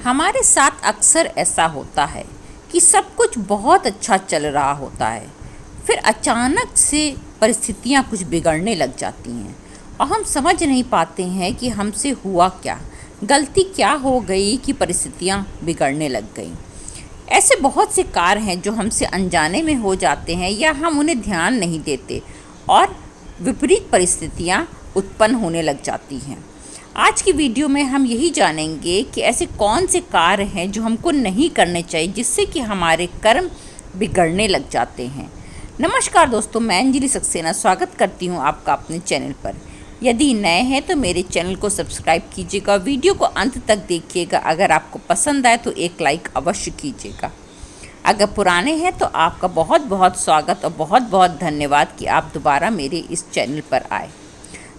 हमारे साथ अक्सर ऐसा होता है कि सब कुछ बहुत अच्छा चल रहा होता है, फिर अचानक से परिस्थितियाँ कुछ बिगड़ने लग जाती हैं और हम समझ नहीं पाते हैं कि हमसे हुआ क्या, गलती क्या हो गई कि परिस्थितियाँ बिगड़ने लग गई। ऐसे बहुत से कार्य हैं जो हमसे अनजाने में हो जाते हैं या हम उन्हें ध्यान नहीं देते और विपरीत परिस्थितियाँ उत्पन्न होने लग जाती हैं। आज की वीडियो में हम यही जानेंगे कि ऐसे कौन से कार्य हैं जो हमको नहीं करने चाहिए जिससे कि हमारे कर्म बिगड़ने लग जाते हैं। नमस्कार दोस्तों, मैं अंजलि सक्सेना स्वागत करती हूं आपका अपने चैनल पर। यदि नए हैं तो मेरे चैनल को सब्सक्राइब कीजिएगा, वीडियो को अंत तक देखिएगा। अगर आपको पसंद आए तो एक लाइक अवश्य कीजिएगा। अगर पुराने हैं तो आपका बहुत बहुत स्वागत और बहुत बहुत धन्यवाद कि आप दोबारा मेरे इस चैनल पर आए।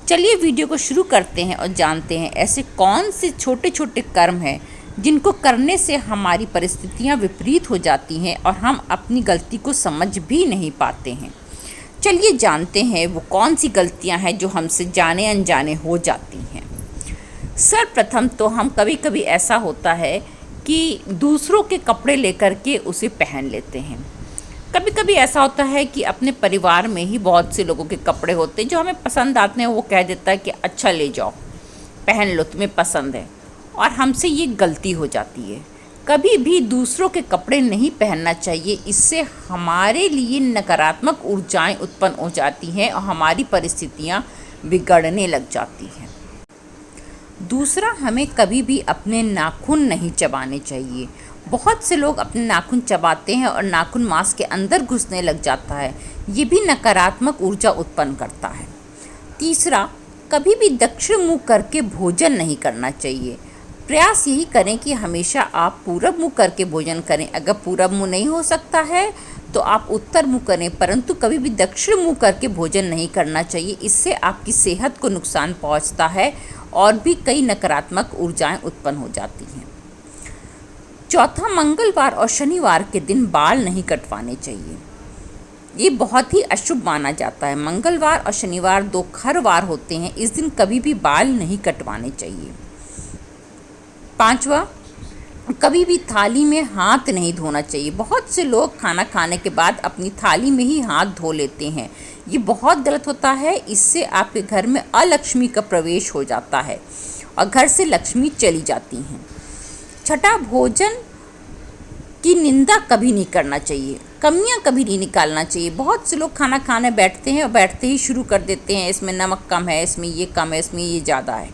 चलिए वीडियो को शुरू करते हैं और जानते हैं ऐसे कौन से छोटे छोटे कर्म हैं जिनको करने से हमारी परिस्थितियां विपरीत हो जाती हैं और हम अपनी गलती को समझ भी नहीं पाते हैं। चलिए जानते हैं वो कौन सी गलतियां हैं जो हमसे जाने अनजाने हो जाती हैं। सर्वप्रथम तो हम कभी कभी ऐसा होता है कि दूसरों के कपड़े लेकर के उसे पहन लेते हैं। कभी कभी ऐसा होता है कि अपने परिवार में ही बहुत से लोगों के कपड़े होते हैं जो हमें पसंद आते हैं, वो कह देता है कि अच्छा ले जाओ, पहन लो, तुम्हें पसंद है, और हमसे ये गलती हो जाती है। कभी भी दूसरों के कपड़े नहीं पहनना चाहिए, इससे हमारे लिए नकारात्मक ऊर्जाएं उत्पन्न हो जाती हैं और हमारी परिस्थितियां बिगड़ने लग जाती हैं। दूसरा, हमें कभी भी अपने नाखून नहीं चबाने चाहिए। बहुत से लोग अपने नाखून चबाते हैं और नाखून मांस के अंदर घुसने लग जाता है, ये भी नकारात्मक ऊर्जा उत्पन्न करता है। तीसरा, कभी भी दक्षिण मुँह करके भोजन नहीं करना चाहिए। प्रयास यही करें कि हमेशा आप पूरब मुँह करके भोजन करें। अगर पूरब मुँह नहीं हो सकता है तो आप उत्तर मुँह करें, परंतु कभी भी दक्षिण मुँह करके भोजन नहीं करना चाहिए। इससे आपकी सेहत को नुकसान पहुंचता है और भी कई नकारात्मक ऊर्जाएं उत्पन्न हो जाती हैं। चौथा, मंगलवार और शनिवार के दिन बाल नहीं कटवाने चाहिए। ये बहुत ही अशुभ माना जाता है। मंगलवार और शनिवार दो खर वार होते हैं, इस दिन कभी भी बाल नहीं कटवाने चाहिए। पांचवा, कभी भी थाली में हाथ नहीं धोना चाहिए। बहुत से लोग खाना खाने के बाद अपनी थाली में ही हाथ धो लेते हैं, ये बहुत गलत होता है। इससे आपके घर में अलक्ष्मी का प्रवेश हो जाता है और घर से लक्ष्मी चली जाती हैं। छठा, भोजन की निंदा कभी नहीं करना चाहिए, कमियां कभी नहीं निकालना चाहिए। बहुत से लोग खाना खाने बैठते हैं और बैठते ही शुरू कर देते हैं, इसमें नमक कम है, इसमें ये कम है, इसमें ये ज़्यादा है।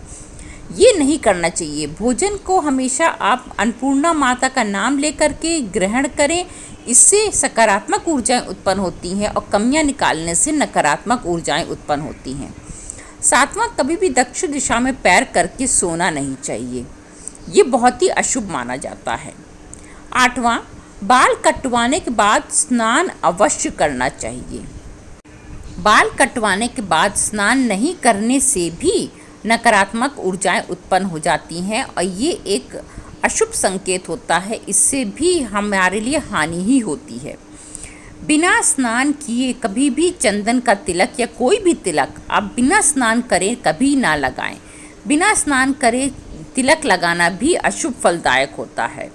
ये नहीं करना चाहिए। भोजन को हमेशा आप अन्नपूर्णा माता का नाम लेकर के ग्रहण करें, इससे सकारात्मक ऊर्जाएं उत्पन्न होती हैं और कमियां निकालने से नकारात्मक ऊर्जाएं उत्पन्न होती हैं। सातवां, कभी भी दक्षिण दिशा में पैर करके सोना नहीं चाहिए, ये बहुत ही अशुभ माना जाता है। आठवां, बाल कटवाने के बाद स्नान अवश्य करना चाहिए। बाल कटवाने के बाद स्नान नहीं करने से भी नकारात्मक ऊर्जाएं उत्पन्न हो जाती हैं और ये एक अशुभ संकेत होता है, इससे भी हमारे लिए हानि ही होती है। बिना स्नान किए कभी भी चंदन का तिलक या कोई भी तिलक आप बिना स्नान करें कभी ना लगाएं। बिना स्नान करे तिलक लगाना भी अशुभ फलदायक होता है।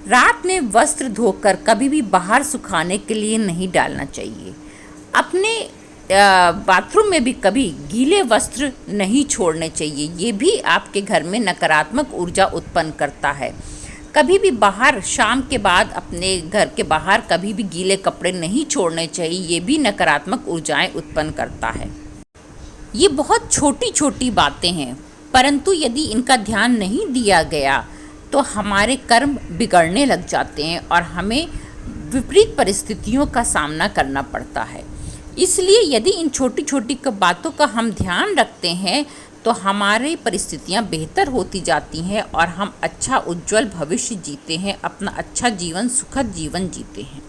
रात में वस्त्र धोकर कभी भी बाहर सुखाने के लिए नहीं डालना चाहिए। अपने बाथरूम में भी कभी गीले वस्त्र नहीं छोड़ने चाहिए, ये भी आपके घर में नकारात्मक ऊर्जा उत्पन्न करता है। कभी भी बाहर शाम के बाद अपने घर के बाहर कभी भी गीले कपड़े नहीं छोड़ने चाहिए, ये भी नकारात्मक ऊर्जाएं उत्पन्न करता है। ये बहुत छोटी छोटी बातें हैं, परंतु यदि इनका ध्यान नहीं दिया गया तो हमारे कर्म बिगड़ने लग जाते हैं और हमें विपरीत परिस्थितियों का सामना करना पड़ता है। इसलिए यदि इन छोटी छोटी बातों का हम ध्यान रखते हैं तो हमारी परिस्थितियां बेहतर होती जाती हैं और हम अच्छा उज्जवल भविष्य जीते हैं, अपना अच्छा जीवन, सुखद जीवन जीते हैं।